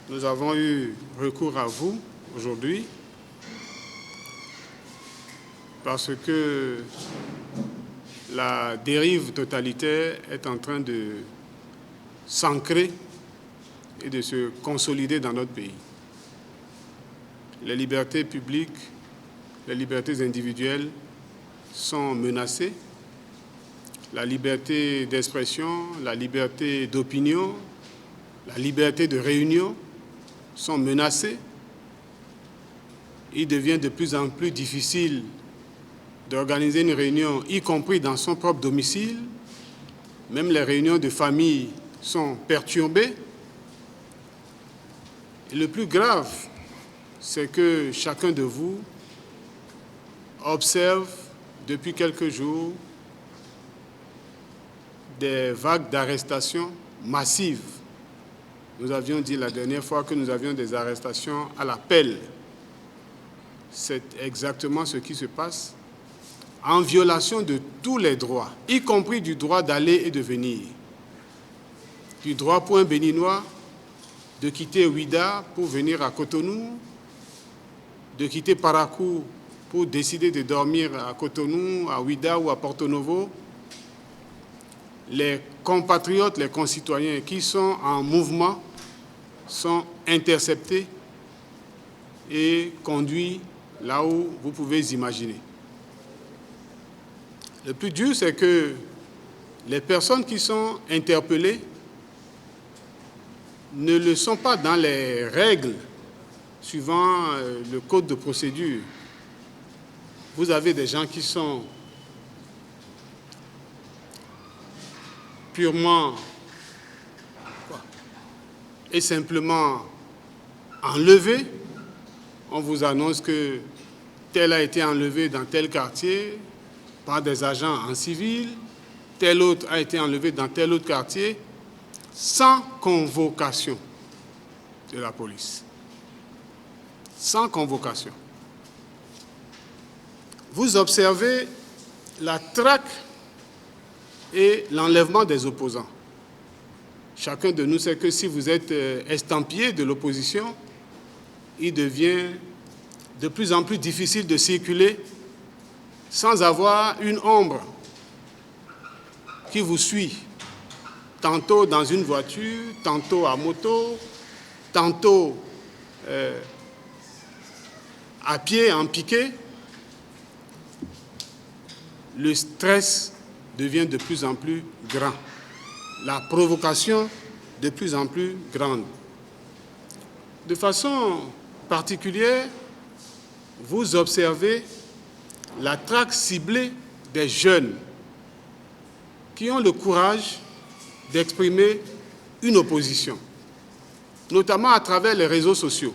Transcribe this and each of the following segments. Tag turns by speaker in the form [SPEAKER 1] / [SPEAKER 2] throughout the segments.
[SPEAKER 1] Nous avons eu recours à vous aujourd'hui parce que la dérive totalitaire est en train de s'ancrer et de se consolider dans notre pays. Les libertés publiques, les libertés individuelles sont menacées. La liberté d'expression, la liberté d'opinion, la liberté de réunion sont menacées. Il devient de plus en plus difficile d'organiser une réunion, y compris dans son propre domicile. Même les réunions de famille sont perturbées. Et le plus grave, c'est que chacun de vous observe depuis quelques jours des vagues d'arrestations massives. Nous avions dit la dernière fois que nous avions des arrestations à la pelle. C'est exactement ce qui se passe, en violation de tous les droits, y compris du droit d'aller et de venir, du droit pour un Béninois de quitter Ouidah pour venir à Cotonou, de quitter Parakou pour décider de dormir à Cotonou, à Ouidah ou à Porto Novo. Les compatriotes, les concitoyens qui sont en mouvement sont interceptés et conduits là où vous pouvez imaginer. Le plus dur, c'est que les personnes qui sont interpellées ne le sont pas dans les règles suivant le code de procédure. Vous avez des gens qui sont purement et simplement enlevés. On vous annonce que tel a été enlevé dans tel quartier par des agents en civil, tel autre a été enlevé dans tel autre quartier, sans convocation de la police. Sans convocation. Vous observez la traque et l'enlèvement des opposants. Chacun de nous sait que si vous êtes estampillé de l'opposition, il devient de plus en plus difficile de circuler sans avoir une ombre qui vous suit, tantôt dans une voiture, tantôt à moto, tantôt à pied, en piqué. Le stress devient de plus en plus grand. La provocation de plus en plus grande. De façon particulière, vous observez la traque ciblée des jeunes qui ont le courage d'exprimer une opposition, notamment à travers les réseaux sociaux.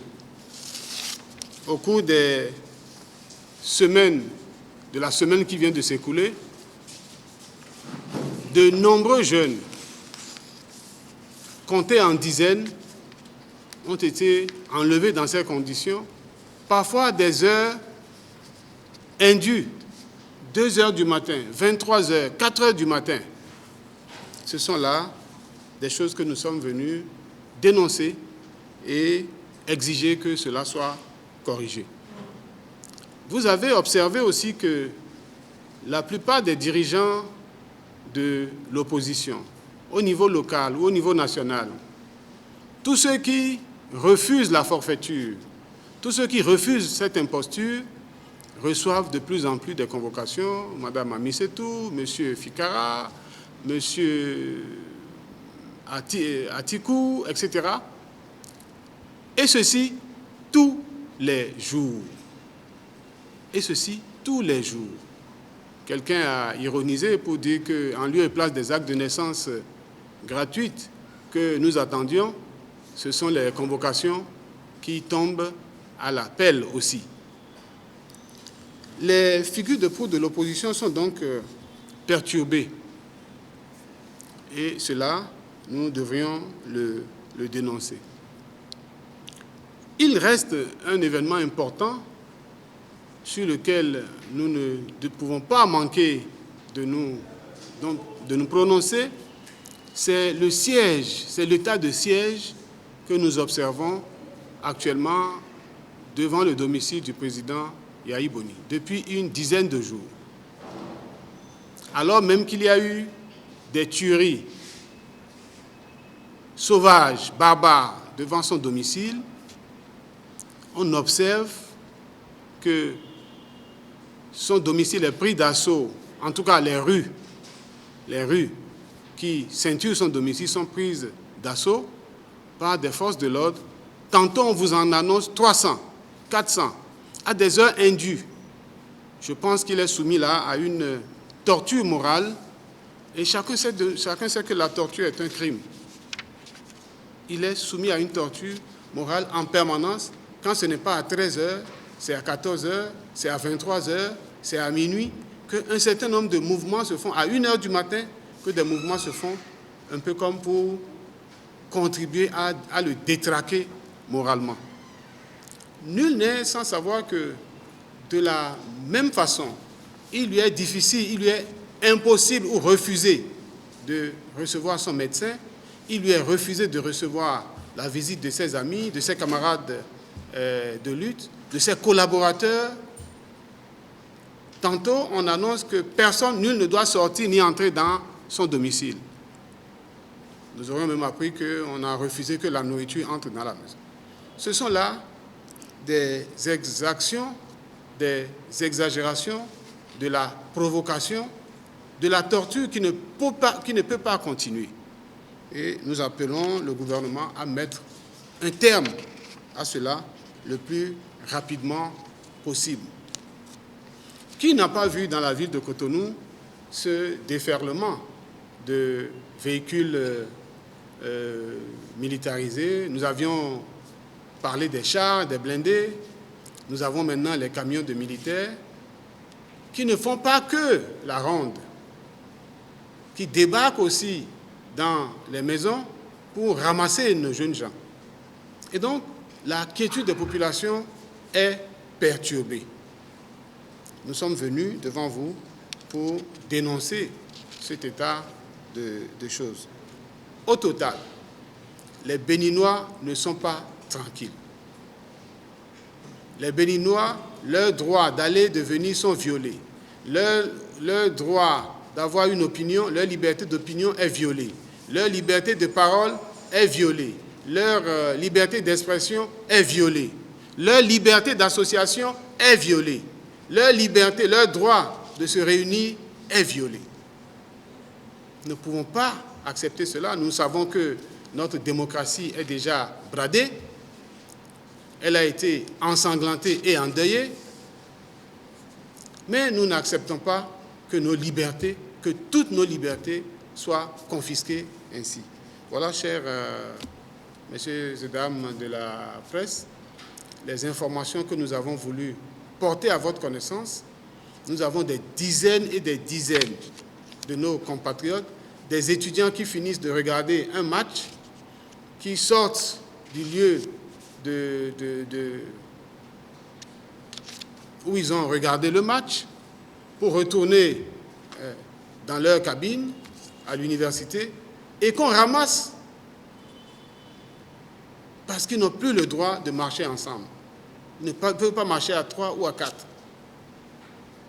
[SPEAKER 1] Au cours des semaines, de la semaine qui vient de s'écouler, de nombreux jeunes, comptés en dizaines, ont été enlevés dans ces conditions, parfois à des heures indues, 2 heures du matin, 23 heures, 4 heures du matin. Ce sont là des choses que nous sommes venus dénoncer et exiger que cela soit corrigé. Vous avez observé aussi que la plupart des dirigeants de l'opposition, au niveau local ou au niveau national, tous ceux qui refusent la forfaiture, tous ceux qui refusent cette imposture, reçoivent de plus en plus de convocations, Madame Amisetou, Monsieur Fikara, Monsieur Atikou, etc. Et ceci tous les jours. Et ceci tous les jours. Quelqu'un a ironisé pour dire qu'en lieu et place des actes de naissance gratuites que nous attendions, ce sont les convocations qui tombent à la pelle aussi. Les figures de proue de l'opposition sont donc perturbées. Et cela, nous devrions le dénoncer. Il reste un événement important sur lequel nous ne pouvons pas manquer de nous prononcer, c'est le siège, c'est l'état de siège que nous observons actuellement devant le domicile du président Yahi Boni depuis une dizaine de jours. Alors même qu'il y a eu des tueries sauvages, barbares devant son domicile, on observe que son domicile est pris d'assaut, en tout cas les rues qui ceinturent son domicile sont prises d'assaut par des forces de l'ordre. Tantôt on vous en annonce 300, 400, à des heures indues. Je pense qu'il est soumis là à une torture morale et chacun sait que la torture est un crime. Il est soumis à une torture morale en permanence. Quand ce n'est pas à 13 heures, c'est à 14 heures, c'est à 23 heures, c'est à minuit, qu'un certain nombre de mouvements se font à 1 heure du matin, que des mouvements se font un peu comme pour contribuer à le détraquer moralement. Nul n'est sans savoir que de la même façon, il lui est difficile, il lui est impossible ou refusé de recevoir son médecin, il lui est refusé de recevoir la visite de ses amis, de ses camarades de lutte, de ses collaborateurs. Tantôt, on annonce que personne, nul ne doit sortir ni entrer dans son domicile. Nous aurions même appris qu'on a refusé que la nourriture entre dans la maison. Ce sont là des exactions, des exagérations, de la provocation, de la torture qui ne peut pas continuer. Et nous appelons le gouvernement à mettre un terme à cela le plus rapidement possible. Qui n'a pas vu dans la ville de Cotonou ce déferlement de véhicules militarisés? Nous avions parlé des chars, des blindés. Nous avons maintenant les camions de militaires qui ne font pas que la ronde, qui débarquent aussi dans les maisons pour ramasser nos jeunes gens. Et donc, la quiétude des populations est perturbée. Nous sommes venus devant vous pour dénoncer cet état de choses. Au total, les Béninois ne sont pas tranquilles. Les Béninois, leurs droits d'aller, de venir sont violés. Leur droit d'avoir une opinion, leur liberté d'opinion est violée. Leur liberté de parole est violée. Leur liberté d'expression est violée. Leur liberté d'association est violée. Leur liberté, leur droit de se réunir est violé. Nous ne pouvons pas accepter cela. Nous savons que notre démocratie est déjà bradée. Elle a été ensanglantée et endeuillée. Mais nous n'acceptons pas que nos libertés, que toutes nos libertés soient confisquées ainsi. Voilà, chers messieurs et dames de la presse, les informations que nous avons voulu porter à votre connaissance. Nous avons des dizaines et des dizaines de nos compatriotes, des étudiants qui finissent de regarder un match, qui sortent du lieu où ils ont regardé le match pour retourner dans leur cabine à l'université et qu'on ramasse parce qu'ils n'ont plus le droit de marcher ensemble. Ils ne peuvent pas marcher à 3 ou à 4.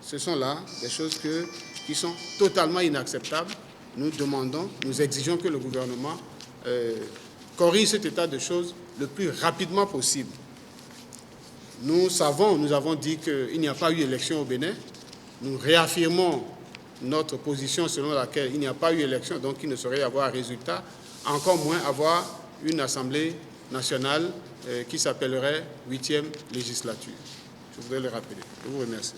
[SPEAKER 1] Ce sont là des choses qui sont totalement inacceptables. Nous demandons, nous exigeons que le gouvernement corrige cet état de choses le plus rapidement possible. Nous avons dit qu'il n'y a pas eu élection au Bénin. Nous réaffirmons notre position selon laquelle il n'y a pas eu élection, donc il ne saurait y avoir résultat, encore moins avoir une assemblée nationale qui s'appellerait 8e législature. Je voudrais le rappeler. Je vous remercie.